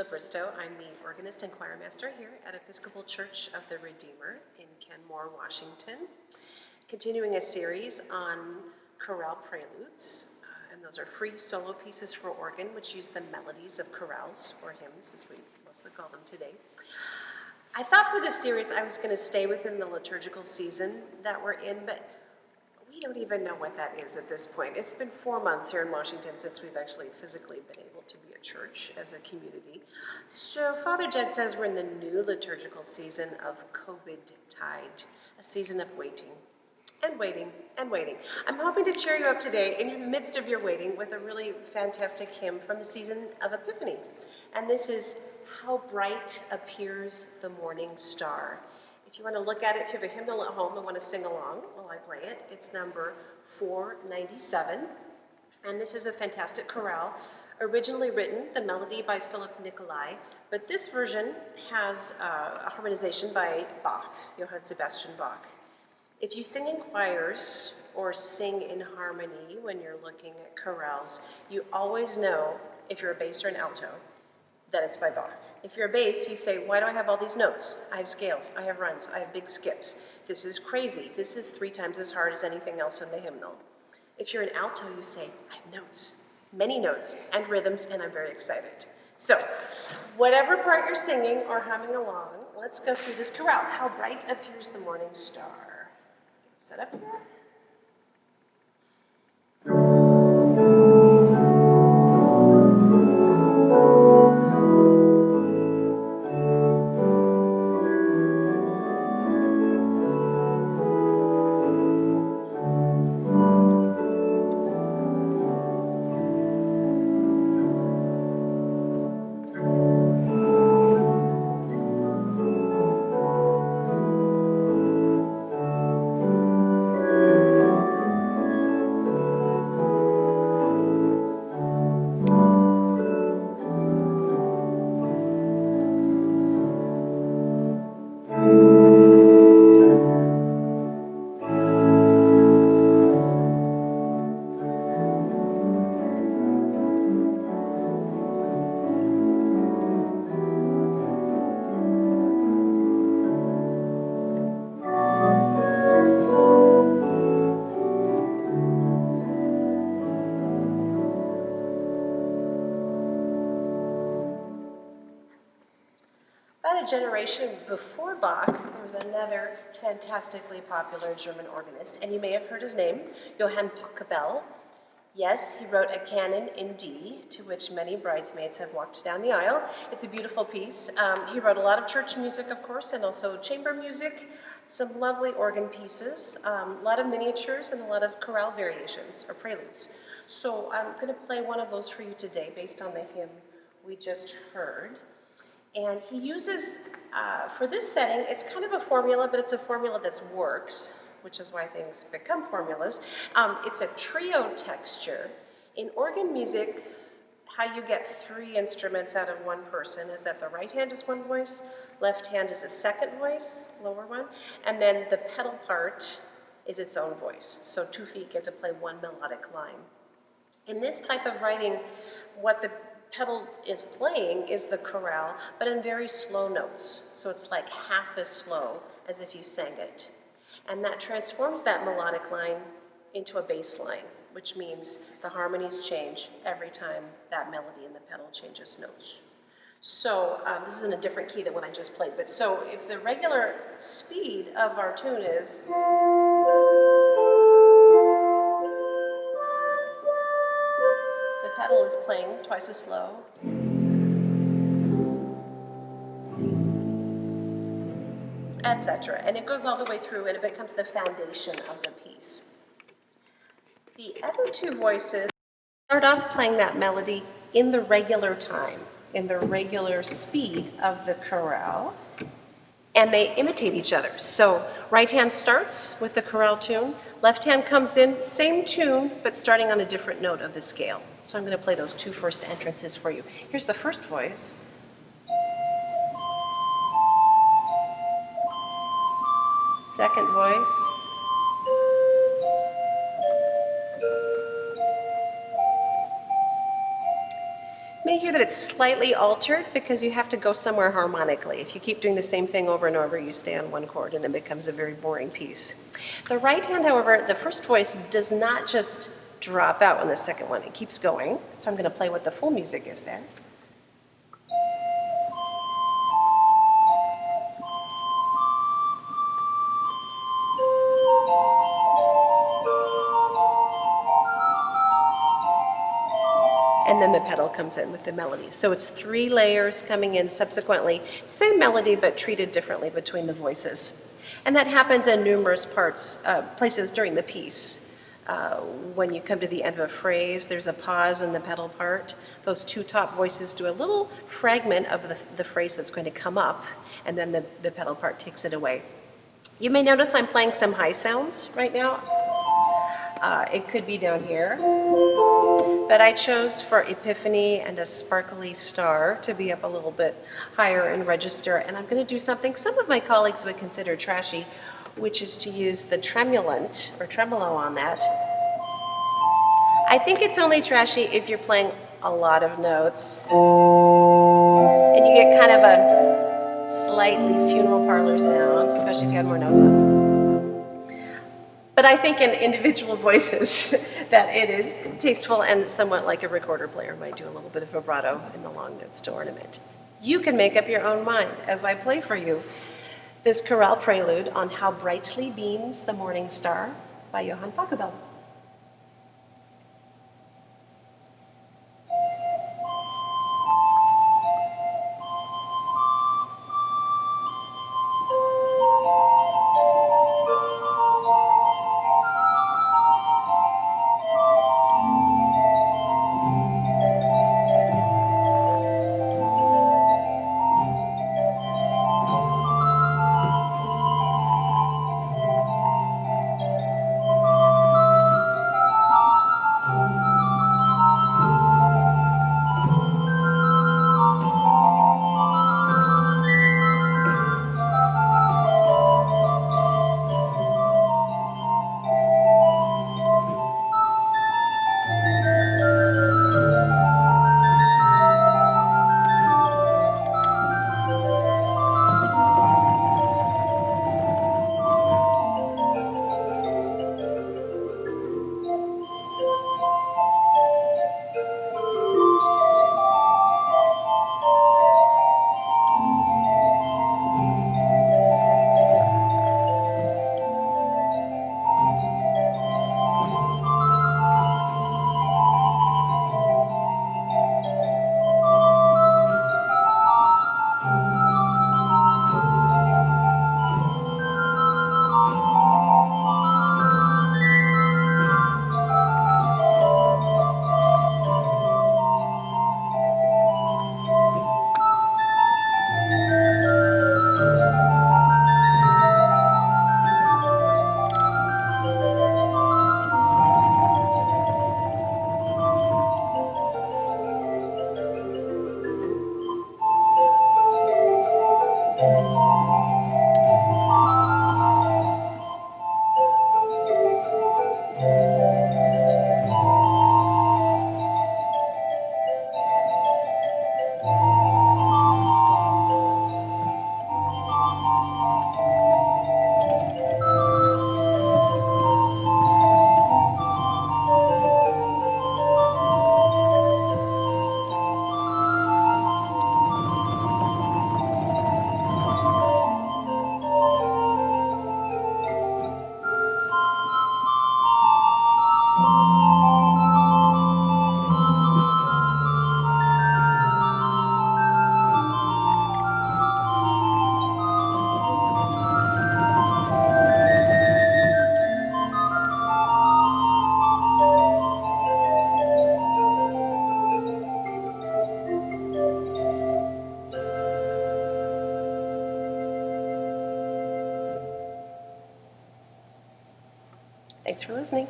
Sheila Bristow. I'm the organist and choirmaster here at Episcopal Church of the Redeemer in Kenmore, Washington. Continuing a series on chorale preludes, and those are free solo pieces for organ which use the melodies of chorales, or hymns as we mostly call them today. I thought for this series I was going to stay within the liturgical season that we're in, but we don't even know what that is at this point. It's been 4 months here in Washington since we've actually physically been able to be a church as a community. So Father Jed says we're in the new liturgical season of COVID-tide, a season of waiting and waiting and waiting. I'm hoping to cheer you up today in the midst of your waiting with a really fantastic hymn from the season of Epiphany. And this is How Bright Appears the Morning Star. If you want to look at it, if you have a hymnal at home and want to sing along while I play it, it's number 497. And this is a fantastic chorale, originally written, the melody by Philip Nicolai, but this version has a harmonization by Bach, Johann Sebastian Bach. If you sing in choirs or sing in harmony when you're looking at chorales, you always know, if you're a bass or an alto, that it's by Bach. If you're a bass, you say, why do I have all these notes? I have scales, I have runs, I have big skips. This is crazy. This is 3 times as hard as anything else in the hymnal. If you're an alto, you say, I have notes, many notes and rhythms, and I'm very excited. So, whatever part you're singing or humming along, let's go through this chorale. How bright appears the morning star. Get set up here. About a generation before Bach, there was another fantastically popular German organist, and you may have heard his name, Johann Pachelbel. Yes, he wrote a canon in D, to which many bridesmaids have walked down the aisle. It's a beautiful piece. He wrote a lot of church music, of course, and also chamber music, some lovely organ pieces, a lot of miniatures, and a lot of chorale variations, or preludes. So I'm going to play one of those for you today, based on the hymn we just heard. And he uses, for this setting, it's kind of a formula, but it's a formula that works, which is why things become formulas. It's a trio texture. In organ music, how you get 3 instruments out of one person is that the right hand is one voice, left hand is a second voice, lower one, and then the pedal part is its own voice. So 2 feet get to play one melodic line. In this type of writing, what the pedal is playing is the chorale, but in very slow notes. So it's like half as slow as if you sang it. And that transforms that melodic line into a bass line, which means the harmonies change every time that melody in the pedal changes notes. So this is in a different key than what I just played, but so if the regular speed of our tune is pedal is playing twice as slow. Etc. And it goes all the way through and it becomes the foundation of the piece. The other 2 voices start off playing that melody in the regular time, in the regular speed of the chorale, and they imitate each other. So right hand starts with the chorale tune, left hand comes in, same tune, but starting on a different note of the scale. So I'm going to play those 2 first entrances for you. Here's the first voice. Second voice. May you you that it's slightly altered because you have to go somewhere harmonically. If you keep doing the same thing over and over, you stay on one chord and it becomes a very boring piece. The right hand, however, the first voice does not just drop out on the second one. It keeps going. So I'm going to play what the full music is there. And then the pedal comes in with the melody. So it's 3 layers coming in subsequently. Same melody, but treated differently between the voices. And that happens in numerous places during the piece. When you come to the end of a phrase, there's a pause in the pedal part. Those 2 top voices do a little fragment of the phrase that's going to come up, and then the pedal part takes it away. You may notice I'm playing some high sounds right now. It could be down here. But I chose for Epiphany and a Sparkly Star to be up a little bit higher in register, and I'm going to do something some of my colleagues would consider trashy, which is to use the tremulant, or tremolo on that. I think it's only trashy if you're playing a lot of notes, and you get kind of a slightly funeral parlor sound, especially if you have more notes on. But I think in individual voices that it is tasteful and somewhat like a recorder player might do a little bit of vibrato in the long notes to ornament. You can make up your own mind as I play for you this chorale prelude on How Brightly Beams the Morning Star by Johann Pachelbel. Thanks for listening.